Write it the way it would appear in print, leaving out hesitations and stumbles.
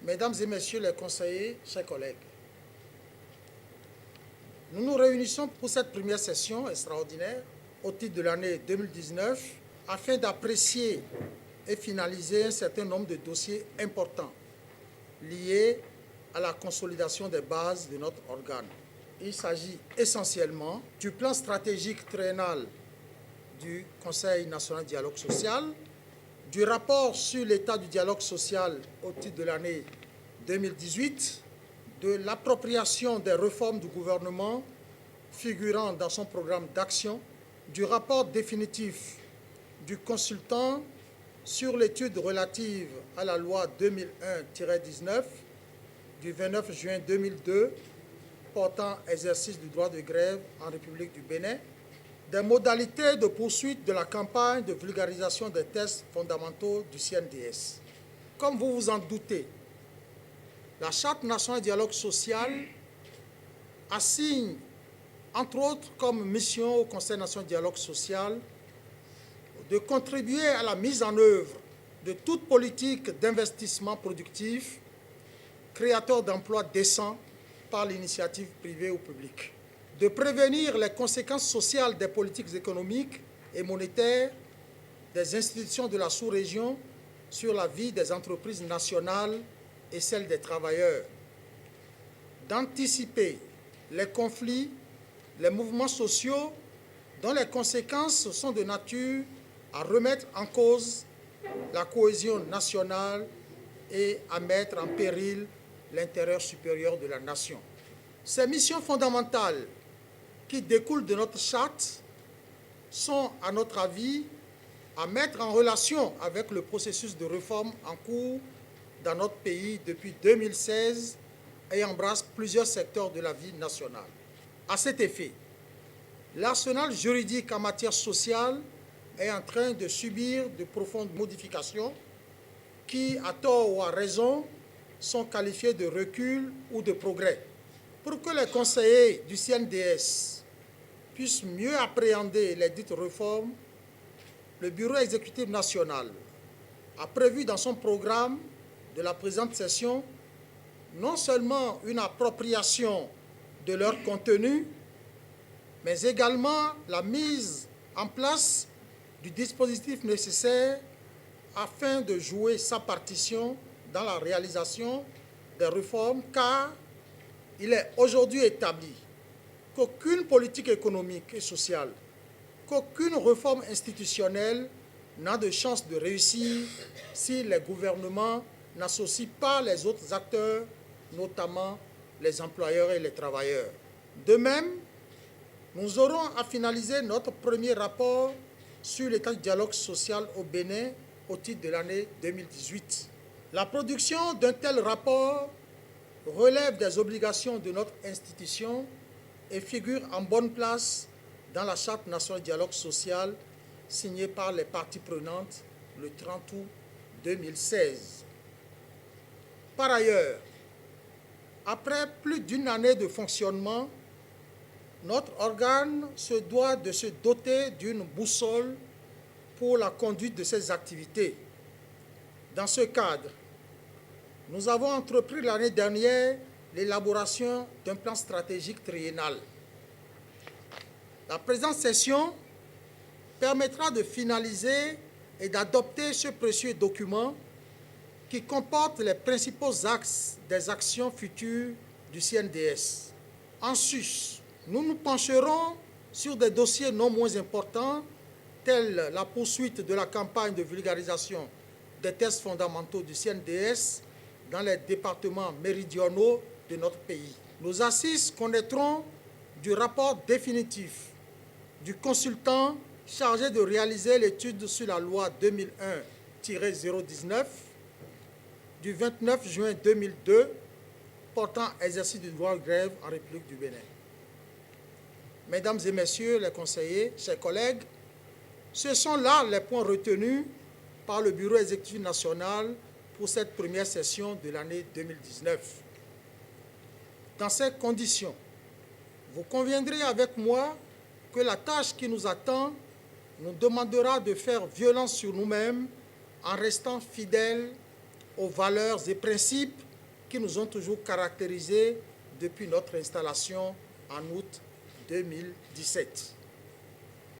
Mesdames et messieurs les conseillers, chers collègues, nous nous réunissons pour cette première session extraordinaire au titre de l'année 2019 afin d'apprécier et finaliser un certain nombre de dossiers importants liés à la consolidation des bases de notre organe. Il s'agit essentiellement du plan stratégique triennal du Conseil national du dialogue social, du rapport sur l'état du dialogue social au titre de l'année 2018, de l'appropriation des réformes du gouvernement figurant dans son programme d'action, du rapport définitif du consultant sur l'étude relative à la loi 2001-19 du 29 juin 2002 portant exercice du droit de grève en République du Bénin, des modalités de poursuite de la campagne de vulgarisation des tests fondamentaux du CNDS. Comme vous vous en doutez, la Charte nationale du dialogue social assigne, entre autres, comme mission au Conseil national du dialogue social de contribuer à la mise en œuvre de toute politique d'investissement productif, créateur d'emplois décents par l'initiative privée ou publique, de prévenir les conséquences sociales des politiques économiques et monétaires des institutions de la sous-région sur la vie des entreprises nationales et celle des travailleurs, d'anticiper les conflits, les mouvements sociaux dont les conséquences sont de nature à remettre en cause la cohésion nationale et à mettre en péril l'intérêt supérieur de la nation. Ces missions fondamentales qui découlent de notre charte sont, à notre avis, à mettre en relation avec le processus de réforme en cours dans notre pays depuis 2016 et embrasse plusieurs secteurs de la vie nationale. À cet effet, l'arsenal juridique en matière sociale est en train de subir de profondes modifications qui, à tort ou à raison, sont qualifiées de recul ou de progrès. Pour que les conseillers du CNDS puissent mieux appréhender les dites réformes, le Bureau exécutif national a prévu dans son programme de la présente session non seulement une appropriation de leur contenu, mais également la mise en place du dispositif nécessaire afin de jouer sa partition dans la réalisation des réformes, car il est aujourd'hui établi qu'aucune politique économique et sociale, qu'aucune réforme institutionnelle n'a de chance de réussir si les gouvernements n'associent pas les autres acteurs, notamment les employeurs et les travailleurs. De même, nous aurons à finaliser notre premier rapport sur l'état du dialogue social au Bénin au titre de l'année 2018. La production d'un tel rapport relève des obligations de notre institution et figure en bonne place dans la Charte nationale du dialogue social signée par les parties prenantes le 30 août 2016. Par ailleurs, après plus d'une année de fonctionnement, notre organe se doit de se doter d'une boussole pour la conduite de ses activités. Dans ce cadre, nous avons entrepris l'année dernière l'élaboration d'un plan stratégique triennal. La présente session permettra de finaliser et d'adopter ce précieux document qui comporte les principaux axes des actions futures du CNDS. En sus, nous nous pencherons sur des dossiers non moins importants tels la poursuite de la campagne de vulgarisation des tests fondamentaux du CNDS dans les départements méridionaux de notre pays. Nos assises connaîtront du rapport définitif du consultant chargé de réaliser l'étude sur la loi 2001-019 du 29 juin 2002 portant exercice du droit de grève en République du Bénin. Mesdames et messieurs les conseillers, chers collègues, ce sont là les points retenus par le Bureau exécutif national pour cette première session de l'année 2019. Dans ces conditions, vous conviendrez avec moi que la tâche qui nous attend nous demandera de faire violence sur nous-mêmes en restant fidèles aux valeurs et principes qui nous ont toujours caractérisés depuis notre installation en août 2017.